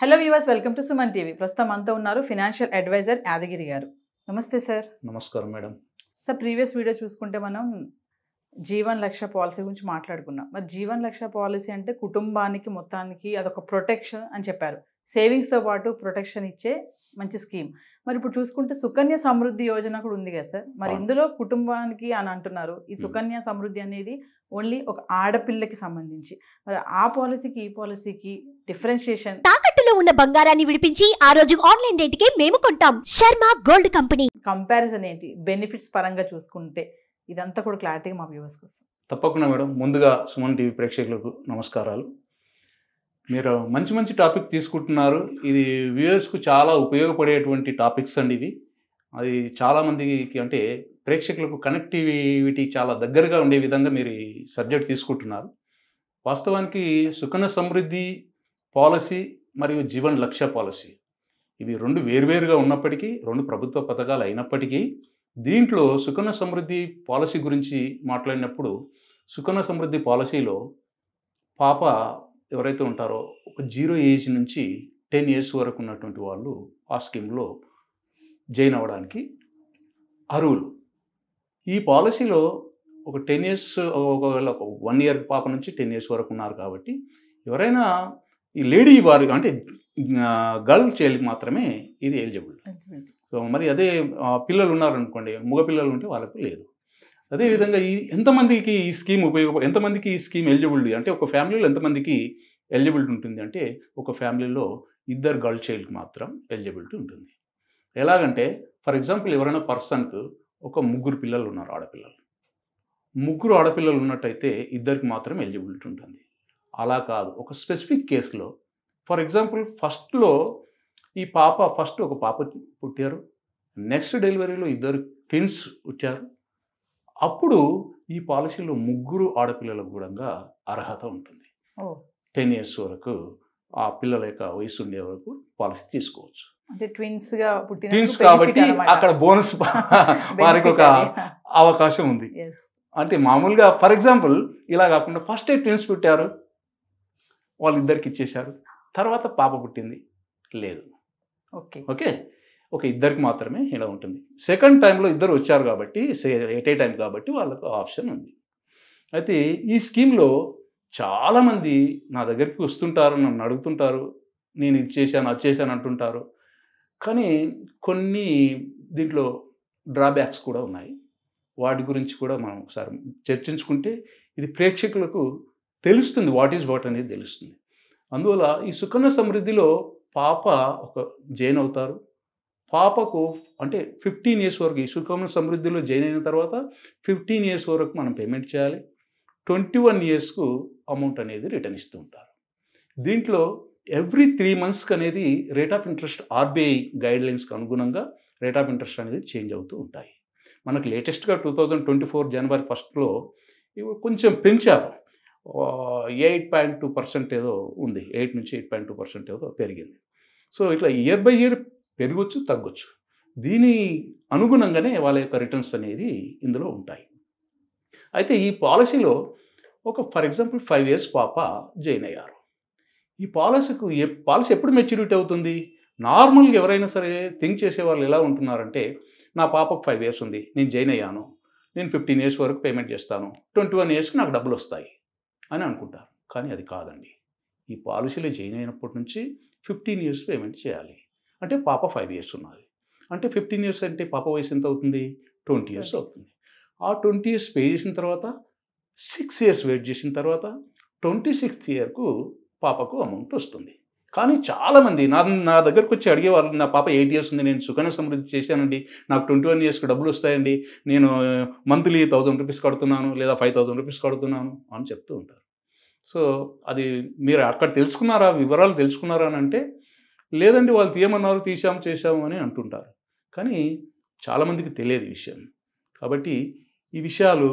Hello viewers, welcome to Suman TV. ప్రస్తుతం మనతో ఉన్నారు ఫినాన్షియల్ అడ్వైజర్ యాదగిరి గారు. నమస్తే సార్. నమస్కారం మేడం. సార్, ప్రీవియస్ వీడియో చూసుకుంటే మనం జీవన్ లక్ష్య పాలసీ గురించి మాట్లాడుకున్నాం. మరి జీవన్ లక్ష్య పాలసీ అంటే కుటుంబానికి మొత్తానికి అదొక ప్రొటెక్షన్ అని చెప్పారు. సేవింగ్స్తో పాటు ప్రొటెక్షన్ ఇచ్చే మంచి స్కీమ్. మరి ఇప్పుడు చూసుకుంటే సుకన్య సమృద్ధి యోజన కూడా ఉంది కదా సార్. మరి ఇందులో కుటుంబానికి అని అంటున్నారు. ఈ సుకన్య సమృద్ధి అనేది ఓన్లీ ఒక ఆడపిల్లకి సంబంధించి. మరి ఆ పాలసీకి ఈ పాలసీకి డిఫరెన్షియేషన్, తాకట్టులో ఉన్న బంగారాన్ని విడిపించి ఆ రోజు ఆన్లైన్ రేటుకే మేము కొంటాం. Sharma gold company. కంపారిజన్ ఏంటి, బెనిఫిట్స్ పరంగా చూసుకుంటే ఇదంతా కూడా క్లారిటీగా మా వ్యూవర్స్ కోసం. తప్పకుండా మేడం. ముందుగా సుమన్ టీవీ ప్రేక్షకులకు నమస్కారాలు. మీరు మంచి మంచి టాపిక్ తీసుకుంటున్నారు. ఇది వ్యూవర్స్కు చాలా ఉపయోగపడేటువంటి టాపిక్స్ అండి ఇవి. అది చాలామందికి అంటే ప్రేక్షకులకు కనెక్టివిటీ చాలా దగ్గరగా ఉండే విధంగా మీరు ఈ సబ్జెక్ట్ తీసుకుంటున్నారు. వాస్తవానికి సుకన్య సమృద్ధి పాలసీ మరియు జీవన్ లక్ష్య పాలసీ ఇవి రెండు వేరువేరుగా ఉన్నప్పటికీ, రెండు ప్రభుత్వ పథకాలు అయినప్పటికీ, దీంట్లో సుకన్య సమృద్ధి పాలసీ గురించి మాట్లాడినప్పుడు సుకన్య సమృద్ధి పాలసీలో పాప ఎవరైతే ఉంటారో ఒక 0 ఏజ్ నుంచి 10 years వరకు ఉన్నటువంటి వాళ్ళు ఆ స్కీమ్లో జాయిన్ అవ్వడానికి అర్హులు. ఈ పాలసీలో ఒక 10 years, ఒకవేళ ఒక 1 year పాప నుంచి 10 years వరకు ఉన్నారు కాబట్టి ఎవరైనా ఈ లేడీ వారు అంటే గర్ల్ చైల్డ్కి మాత్రమే ఇది ఎలిజిబుల్. సో మరి అదే పిల్లలు ఉన్నారనుకోండి, మగ పిల్లలు ఉంటే వాళ్ళకు లేదు. అదేవిధంగా ఎంతమందికి ఈ స్కీమ్ ఎంతమందికి ఈ స్కీమ్ ఎలిజిబిలిటీ అంటే ఒక ఫ్యామిలీలో ఎంతమందికి ఎలిజిబిలిటీ ఉంటుంది అంటే ఒక ఫ్యామిలీలో 2 గర్ల్ చైల్డ్కి మాత్రం ఎలిజిబిలిటీ ఉంటుంది. ఎలాగంటే ఫర్ ఎగ్జాంపుల్ ఎవరైనా పర్సన్కు ఒక 3 పిల్లలు ఉన్నారు, ఆడపిల్లలు. 3 ఆడపిల్లలు ఉన్నట్టయితే 2కి మాత్రం ఎలిజిబిలిటీ ఉంటుంది. అలా కాదు, ఒక స్పెసిఫిక్ కేసులో ఫర్ ఎగ్జాంపుల్ ఫస్ట్లో ఈ పాప ఒక పాప పుట్టారు, నెక్స్ట్ డెలివరీలో 2 ట్విన్స్ పుట్టారు. అప్పుడు ఈ పాలసీలో 3 ఆడపిల్లలకు కూడా అర్హత ఉంటుంది. 10 years వరకు ఆ పిల్లల యొక్క వయసు ఉండే వరకు పాలసీ తీసుకోవచ్చు. అంటే ట్విన్స్ కాబట్టి అక్కడ బోనస్ వారికి ఒక అవకాశం ఉంది. అంటే మామూలుగా ఫర్ ఎగ్జాంపుల్ ఇలా కాకుండా ఫస్ట్ ట్విన్స్ పుట్టారు, వాళ్ళిద్దరికి ఇచ్చేశారు, తర్వాత పాప పుట్టింది, లేదు. ఓకే, ఒక 2కి మాత్రమే ఇలా ఉంటుంది. సెకండ్ టైంలో 2 వచ్చారు కాబట్టి ఎట్ ఏ టైం కాబట్టి వాళ్ళకు ఆప్షన్ ఉంది. అయితే ఈ స్కీమ్లో చాలామంది నా దగ్గరికి వస్తుంటారు, నన్ను అడుగుతుంటారు, నేను ఇది చేశాను అది చేశాను అంటుంటారు. కానీ కొన్ని దీంట్లో డ్రాబ్యాక్స్ కూడా ఉన్నాయి. వాటి గురించి కూడా మనం ఒకసారి చర్చించుకుంటే ఇది ప్రేక్షకులకు తెలుస్తుంది, వాట్ ఈజ్ వాట్ అనేది తెలుస్తుంది. అందువల్ల ఈ సుకన్య సమృద్ధిలో పాప ఒక జాయిన్ అవుతారు. పాపకు అంటే 15 years వరకు ఈ సుకన్య సమృద్ధిలో జాయిన్ అయిన తర్వాత 15 years వరకు మనం పేమెంట్ చేయాలి. 21 yearsకు అమౌంట్ అనేది రిటర్న్ ఇస్తూ ఉంటారు. దీంట్లో ఎవ్రీ 3 monthsకి అనేది రేట్ ఆఫ్ ఇంట్రెస్ట్ ఆర్బీఐ గైడ్లైన్స్కి అనుగుణంగా రేట్ ఆఫ్ ఇంట్రెస్ట్ అనేది చేంజ్ అవుతూ ఉంటాయి. మనకు లేటెస్ట్గా 2024 January 1st ఇవి కొంచెం పెంచారు. 8.2% ఏదో ఉంది, 8 నుంచి 8.2% ఏదో పెరిగింది. సో ఇట్లా ఇయర్ బై ఇయర్ పెరగొచ్చు, తగ్గొచ్చు. దీని అనుగుణంగానే వాళ్ళ యొక్క రిటర్న్స్ అనేది ఇందులో ఉంటాయి. అయితే ఈ పాలసీలో ఒక ఫర్ ఎగ్జాంపుల్ 5 years పాప జాయిన్ అయ్యారు. ఈ పాలసీ ఎప్పుడు మెచ్యూరిటీ అవుతుంది? నార్మల్గా ఎవరైనా సరే థింక్ చేసే వాళ్ళు ఎలా ఉంటున్నారంటే, నా పాపకు 5 years ఉంది, నేను జాయిన్ అయ్యాను, నేను 15 years వరకు పేమెంట్ చేస్తాను, 21 yearsకి నాకు డబ్బులు వస్తాయి అని అనుకుంటారు. కానీ అది కాదండి. ఈ పాలసీలో జాయిన్ అయినప్పటి నుంచి 15 years పేమెంట్ చేయాలి. అంటే పాప 5 years ఉన్నది అంటే 15 years అంటే పాప వయసు ఎంత అవుతుంది? 20 years అవుతుంది. ఆ 20 years పే చేసిన తర్వాత 6 years వెయిట్ చేసిన తర్వాత 26th yearకు పాపకు అమౌంట్ వస్తుంది. కానీ చాలామంది నా దగ్గరకు వచ్చి అడిగేవాళ్ళు, నా పాప 8 years ఉంది, నేను సుకన్య సమృద్ధి చేశానండి, నాకు 21 yearsకి డబ్బులు వస్తాయండి, నేను మంత్లీ 1000 rupees కడుతున్నాను లేదా 5000 rupees కడుతున్నాను అని చెప్తూ ఉంటారు. సో అది మీరు అక్కడ తెలుసుకున్నారా, వివరాలు తెలుసుకున్నారా అని అంటే, లేదండి వాళ్ళు తీయమన్నారు, చేశాము అని అంటుంటారు. కానీ చాలామందికి తెలియదు ఈ విషయం. కాబట్టి ఈ విషయాలు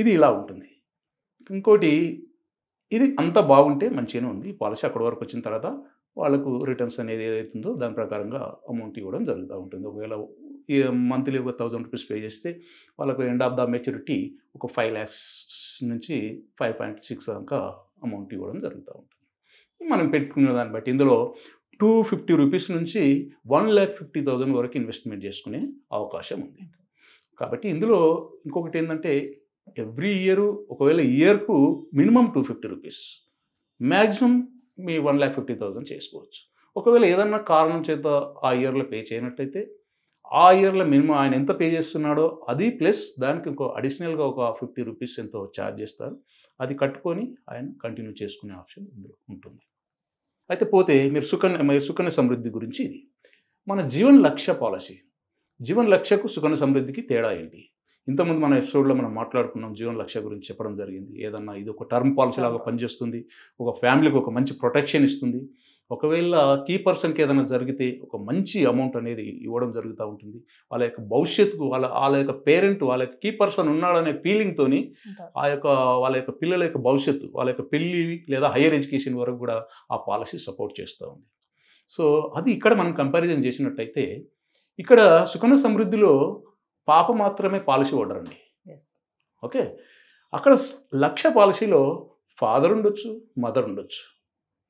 ఇది ఇలా ఉంటుంది. ఇంకోటి, ఇది అంత బాగుంటే మంచిగానే ఉంది. ఈ పాలసీ అక్కడి వరకు వచ్చిన తర్వాత వాళ్ళకు రిటర్న్స్ అనేది ఏదైతుందో దాని ప్రకారంగా అమౌంట్ ఇవ్వడం జరుగుతూ ఉంటుంది. ఒకవేళ మంత్లీ ఒక 1000 rupees పే చేస్తే వాళ్ళకు ఎండ్ ఆఫ్ ద మెచ్యూరిటీ ఒక 5 lakhs నుంచి 5.6 దాకా అమౌంట్ ఇవ్వడం జరుగుతూ ఉంటుంది. మనం పెట్టుకునే దాన్ని బట్టి ఇందులో 250 రూపీస్ నుంచి 1,50,000 వరకు ఇన్వెస్ట్మెంట్ చేసుకునే అవకాశం ఉంది. కాబట్టి ఇందులో ఇంకొకటి ఏంటంటే ఎవ్రీ ఇయర్ ఒకవేళ ఇయర్కు మినిమం 250 రూపీస్, మ్యాక్సిమం మీ 1,50,000 చేసుకోవచ్చు. ఒకవేళ ఏదన్నా కారణం చేత ఆ ఇయర్లో పే చేయనట్టయితే ఆ ఇయర్లో మినిమం ఆయన ఎంత పే చేస్తున్నాడో అది ప్లస్ దానికి ఇంకో అడిషనల్గా ఒక 50 రూపీస్ ఎంతో ఛార్జ్ చేస్తారు. అది కట్టుకొని ఆయన కంటిన్యూ చేసుకునే ఆప్షన్ ఇందులో ఉంటుంది. అయితే పోతే మీరు సుకన్య సమృద్ధి గురించి ఇది మన జీవన్ లక్ష్య పాలసీ. జీవన్ లక్ష్యకు సుకన్య సమృద్ధికి తేడా ఏంటి? ఇంతకుముందు మన ఎపిసోడ్లో మనం మాట్లాడుకున్నాం, జీవన్ లక్ష్య గురించి చెప్పడం జరిగింది. ఏదన్నా ఇది ఒక టర్మ్ పాలసీ లాగా పనిచేస్తుంది, ఒక ఫ్యామిలీకి ఒక మంచి ప్రొటెక్షన్ ఇస్తుంది. ఒకవేళ కీ పర్సన్కి ఏదైనా జరిగితే ఒక మంచి అమౌంట్ అనేది ఇవ్వడం జరుగుతూ ఉంటుంది. వాళ్ళ యొక్క భవిష్యత్తుకు వాళ్ళ యొక్క పేరెంట్ వాళ్ళ యొక్క కీ పర్సన్ ఉన్నాడనే ఫీలింగ్తోని వాళ్ళ యొక్క పిల్లల యొక్క భవిష్యత్తు, వాళ్ళ యొక్క పెళ్ళి లేదా హైయర్ ఎడ్యుకేషన్ వరకు కూడా ఆ పాలసీ సపోర్ట్ చేస్తూ ఉంది. సో అది ఇక్కడ మనం కంపారిజన్ చేసినట్టయితే ఇక్కడ సుకన్య సమృద్ధిలో పాప మాత్రమే పాలసీ హోల్డర్ అండి. ఓకే, అక్కడ లక్ష్య పాలసీలో ఫాదర్ ఉండొచ్చు, మదర్ ఉండొచ్చు,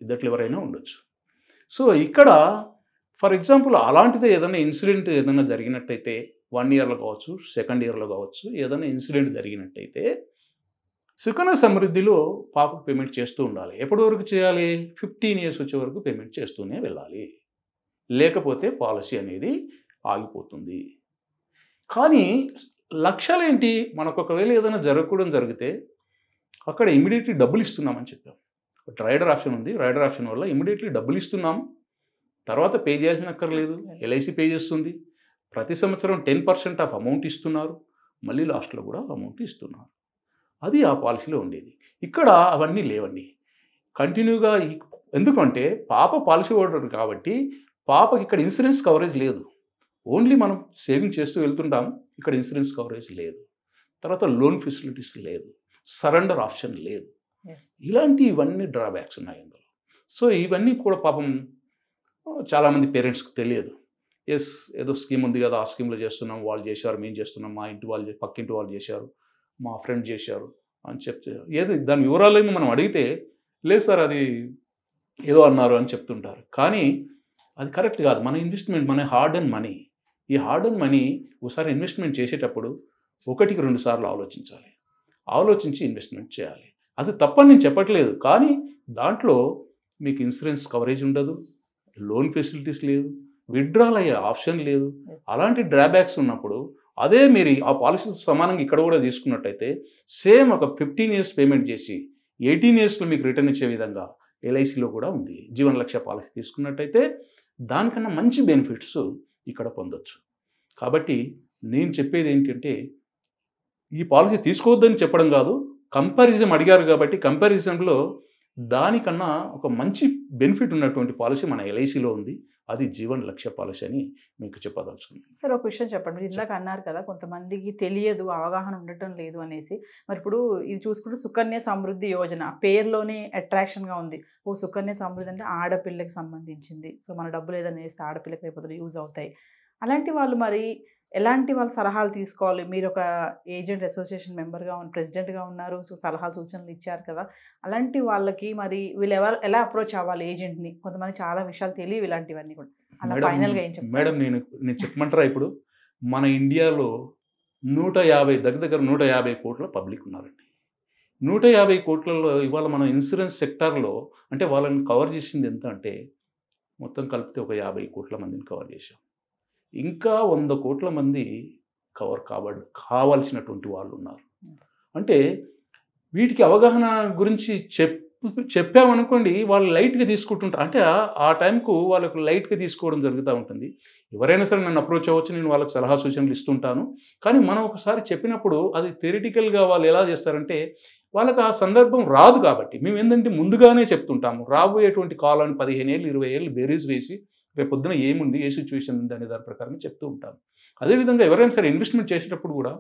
ఇద్దట్లో ఎవరైనా ఉండొచ్చు. సో ఇక్కడ ఫర్ ఎగ్జాంపుల్ అలాంటిదే ఏదైనా ఇన్సిడెంట్ ఏదైనా జరిగినట్టయితే 1 ఇయర్లో కావచ్చు, 2nd ఇయర్లో కావచ్చు, ఏదైనా ఇన్సిడెంట్ జరిగినట్టయితే సుకన్య సమృద్ధిలో పాపకు పేమెంట్ చేస్తూ ఉండాలి. ఎప్పటి వరకు చేయాలి? 15 ఇయర్స్ వచ్చే వరకు పేమెంట్ చేస్తూనే వెళ్ళాలి, లేకపోతే పాలసీ అనేది ఆగిపోతుంది. కానీ లక్ష్యాలు ఏంటి? మనకు ఒకవేళ ఏదైనా జరగకూడదు జరిగితే అక్కడ ఇమీడియట్లీ డబ్బులు ఇస్తున్నామని చెప్పాం. రైడర్ ఆప్షన్ ఉంది, రైడర్ ఆప్షన్ వల్ల ఇమీడియట్లీ డబ్బులు ఇస్తున్నాం, తర్వాత పే చేయాల్సిన అక్కర్లేదు, ఎల్ఐసి పే చేస్తుంది. ప్రతి సంవత్సరం 10% ఆఫ్ అమౌంట్ ఇస్తున్నారు, మళ్ళీ లాస్ట్లో కూడా అమౌంట్ ఇస్తున్నారు. అది ఆ పాలసీలో ఉండేది. ఇక్కడ అవన్నీ లేవండి కంటిన్యూగా. ఎందుకంటే పాప పాలసీ హోల్డర్ కాబట్టి పాపకి ఇక్కడ ఇన్సూరెన్స్ కవరేజ్ లేదు. ఓన్లీ మనం సేవింగ్ చేస్తూ వెళ్తుంటాం, ఇక్కడ ఇన్సూరెన్స్ కవరేజ్ లేదు, తర్వాత లోన్ ఫెసిలిటీస్ లేదు, సరెండర్ ఆప్షన్ లేదు. ఇలాంటివన్నీ డ్రాబ్యాక్స్ ఉన్నాయి అందులో. సో ఇవన్నీ కూడా పాపం చాలామంది పేరెంట్స్కి తెలియదు. ఏదో స్కీమ్ ఉంది కదా, ఆ స్కీమ్లో చేస్తున్నాం, వాళ్ళు చేశారు, మేము చేస్తున్నాం, మా ఇంటి వాళ్ళు పక్కింటి వాళ్ళు చేశారు, మా ఫ్రెండ్ చేశారు అని చెప్తే దాని వివరాలను మనం అడిగితే లేదు సార్ అది ఏదో అన్నారు అని చెప్తుంటారు. కానీ అది కరెక్ట్ కాదు. మన ఇన్వెస్ట్మెంట్, మన హార్డ్ అండ్ మనీ, ఈ హార్డ్ అండ్ మనీ ఒకసారి ఇన్వెస్ట్మెంట్ చేసేటప్పుడు 1కి 2 సార్లు ఆలోచించాలి, ఆలోచించి ఇన్వెస్ట్మెంట్ చేయాలి. అది తప్పని నేను చెప్పట్లేదు, కానీ దాంట్లో మీకు ఇన్సూరెన్స్ కవరేజ్ ఉండదు, లోన్ ఫెసిలిటీస్ లేదు, విత్డ్రాల్ అయ్యే ఆప్షన్ లేదు. అలాంటి డ్రాబ్యాక్స్ ఉన్నప్పుడు అదే మీరు ఆ పాలసీ సమానంగా ఇక్కడ కూడా తీసుకున్నట్టయితే సేమ్ ఒక 15 ఇయర్స్ పేమెంట్ చేసి 18 ఇయర్స్లో మీకు రిటర్న్ ఇచ్చే విధంగా ఎల్ఐసిలో కూడా ఉంది. జీవన్ లక్ష్య పాలసీ తీసుకున్నట్టయితే దానికన్నా మంచి బెనిఫిట్స్ ఇక్కడ పొందొచ్చు. కాబట్టి నేను చెప్పేది ఏంటంటే ఈ పాలసీ తీసుకోవద్దని చెప్పడం కాదు, కంపారిజన్ అడిగారు కాబట్టి కంపారిజన్లో దానికన్నా ఒక మంచి బెనిఫిట్ ఉన్నటువంటి పాలసీ మన ఎల్ఐసిలో ఉంది. అది జీవన్ లక్ష్య పాలసీ అని మీకు చెప్పదలుచుకుంది. సార్ ఒక విషయం చెప్పండి, మీరు ఇందాక అన్నారు కదా కొంతమందికి తెలియదు, అవగాహన ఉండటం లేదు అనేసి. మరి ఇప్పుడు ఇది చూసుకుంటే సుకన్య సమృద్ధి యోజన పేరులోనే అట్రాక్షన్గా ఉంది. ఓ సుకన్య సమృద్ధి అంటే ఆడపిల్లకి సంబంధించింది, సో మన డబ్బులు ఏదైనా వేస్తే ఆడపిల్లకి రేపు యూజ్ అవుతాయి. అలాంటి వాళ్ళు మరి ఎలాంటి వాళ్ళ సలహాలు తీసుకోవాలి? మీరు ఒక ఏజెంట్ అసోసియేషన్ మెంబర్గా ప్రెసిడెంట్గా ఉన్నారు, సో సలహాలు సూచనలు ఇచ్చారు కదా, అలాంటి వాళ్ళకి మరి వీళ్ళు ఎలా అప్రోచ్ అవ్వాలి ఏజెంట్ని? కొంతమంది చాలా విషయాలు తెలియవు ఇలాంటివన్నీ కూడా. అలా ఫైనల్గా ఏం చెప్తారు మేడం? నేను చెప్పమంటారా, ఇప్పుడు మన ఇండియాలో 150 కోట్ల పబ్లిక్ ఉన్నారండి. 150 కోట్లలో ఇవాళ మనం ఇన్సూరెన్స్ సెక్టార్లో అంటే వాళ్ళని కవర్ చేసింది ఎంత అంటే మొత్తం కలిపితే ఒక 50 కోట్ల మందిని కవర్ చేశాం. ఇంకా 100 కోట్ల మంది కవర్ కావాల్సినటువంటి వాళ్ళు ఉన్నారు. అంటే వీటికి అవగాహన గురించి చెప్పామనుకోండి, వాళ్ళు లైట్గా తీసుకుంటుంటారు. అంటే ఆ టైంకు వాళ్ళకు లైట్గా తీసుకోవడం జరుగుతూ ఉంటుంది. ఎవరైనా సరే నన్ను అప్రోచ్ అవ్వచ్చు, నేను వాళ్ళకి సలహా సూచనలు ఇస్తుంటాను. కానీ మనం ఒకసారి చెప్పినప్పుడు అది థియరిటికల్గా వాళ్ళు ఎలా చేస్తారంటే వాళ్ళకి ఆ సందర్భం రాదు. కాబట్టి మేము ఏంటంటే ముందుగానే చెప్తుంటాము, రాబోయేటువంటి కాలాన్ని 15 ఏళ్ళు 20 ఏళ్ళు బేరీజ్ వేసి రేపు పొద్దున ఏముంది, ఏ సిచ్యువేషన్ ఉంది అనే దాని ప్రకారం చెప్తూ ఉంటాను. అదేవిధంగా ఎవరైనా సరే ఇన్వెస్ట్మెంట్ చేసేటప్పుడు కూడా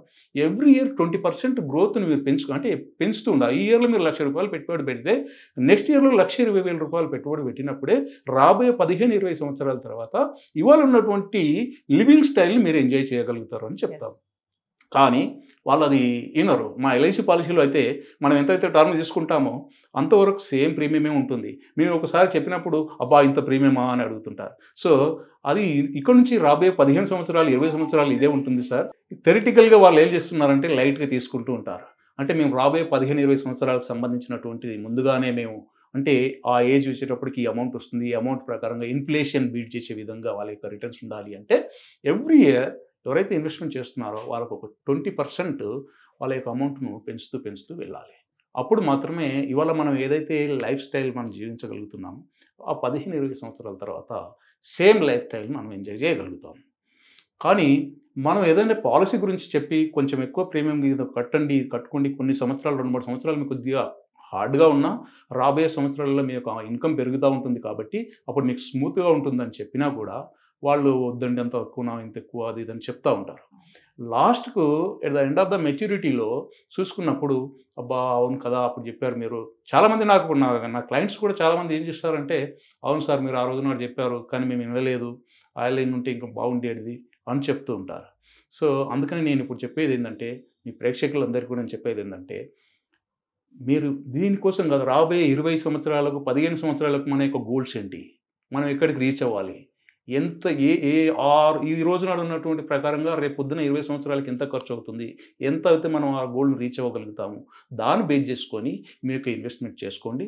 ఎవ్రీ ఇయర్ 20% గ్రోత్ని మీరు పెంచుతూ ఉండాలి. ఈ ఇయర్లో మీరు ₹1,00,000 పెట్టుబడి పెడితే నెక్స్ట్ ఇయర్లో ₹1,20,000 పెట్టుబడి పెట్టినప్పుడే రాబోయే 15-20 సంవత్సరాల తర్వాత ఇవాళ ఉన్నటువంటి లివింగ్ స్టైల్ని మీరు ఎంజాయ్ చేయగలుగుతారు అని చెప్తాం. కానీ వాళ్ళు అది వినరు. మా ఎల్ఐసి పాలసీలో అయితే మనం ఎంతైతే టర్మ్ తీసుకుంటామో అంతవరకు సేమ్ ప్రీమియమే ఉంటుంది. మేము ఒకసారి చెప్పినప్పుడు అబ్బా ఇంత ప్రీమియమా అని అడుగుతుంటారు. సో అది ఇక్కడ నుంచి రాబోయే 15 సంవత్సరాలు 20 సంవత్సరాలు ఇదే ఉంటుంది సార్. థెరిటికల్గా వాళ్ళు ఏం చేస్తున్నారంటే లైట్గా తీసుకుంటూ ఉంటారు. అంటే మేము రాబోయే 15-20 సంవత్సరాలకు సంబంధించినటువంటిది ముందుగానే మేము అంటే ఆ ఏజ్ వచ్చేటప్పటికి ఈ అమౌంట్ వస్తుంది, ఈ అమౌంట్ ప్రకారంగా ఇన్ఫ్లేషన్ బీట్ చేసే విధంగా వాళ్ళ యొక్క రిటర్న్స్ ఉండాలి అంటే ఎవ్రీ ఇయర్ ఎవరైతే ఇన్వెస్ట్మెంట్ చేస్తున్నారో వాళ్ళకు ఒక 20% వాళ్ళ యొక్క అమౌంట్ను పెంచుతూ వెళ్ళాలి. అప్పుడు మాత్రమే ఇవాళ మనం ఏదైతే లైఫ్ స్టైల్ మనం జీవించగలుగుతున్నామో ఆ 15-20 సంవత్సరాల తర్వాత సేమ్ లైఫ్ స్టైల్ మనం ఎంజాయ్ చేయగలుగుతాం. కానీ మనం ఏదైనా పాలసీ గురించి చెప్పి కొంచెం ఎక్కువ ప్రీమియం కట్టుకోండి కొన్ని సంవత్సరాలు 2-3 సంవత్సరాలు మీకు కొద్దిగా హార్డ్గా ఉన్నా రాబోయే సంవత్సరాలలో మీ యొక్క ఇన్కమ్ పెరుగుతూ ఉంటుంది కాబట్టి అప్పుడు మీకు స్మూత్గా ఉంటుందని చెప్పినా కూడా వాళ్ళు వద్దండి అంత ఎక్కువ ఇంత ఎక్కువ అది ఇదని చెప్తూ ఉంటారు. లాస్ట్కు at the end of the మెచ్యూరిటీలో చూసుకున్నప్పుడు అబ్బా అవును కదా అప్పుడు చెప్పారు మీరు. చాలామంది నా క్లయింట్స్ కూడా చాలామంది ఏం చేస్తారంటే అవును సార్ మీరు ఆ రోజు నాడు చెప్పారు కానీ మేము వినలేదు, ఆయిలైన్ ఉంటే ఇంకా బాగుండేది అని చెప్తూ ఉంటారు. సో అందుకని నేను ఇప్పుడు చెప్పేది ఏంటంటే మీ ప్రేక్షకులందరికీ కూడా నేను చెప్పేది ఏంటంటే మీరు దీనికోసం కాదు రాబోయే 20 సంవత్సరాలకు 15 సంవత్సరాలకు మన యొక్క గోల్స్ ఏంటి, మనం ఎక్కడికి రీచ్ అవ్వాలి, ఎంత ఈ రోజు నాడు ఉన్నటువంటి ప్రకారంగా రేపు పొద్దున 20 సంవత్సరాలకి ఎంత ఖర్చు అవుతుంది, ఎంత అయితే మనం ఆ గోల్ని రీచ్ అవ్వగలుగుతాము దాన్ని బేస్ చేసుకొని మీ యొక్క ఇన్వెస్ట్మెంట్ చేసుకోండి.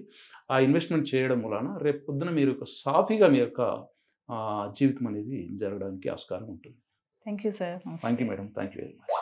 ఆ ఇన్వెస్ట్మెంట్ చేయడం వలన రేపు పొద్దున మీరు సాఫీగా మీ యొక్క జీవితం అనేది జరగడానికి ఆస్కారం ఉంటుంది. Thank you sir. Thank you madam. Thank you very much.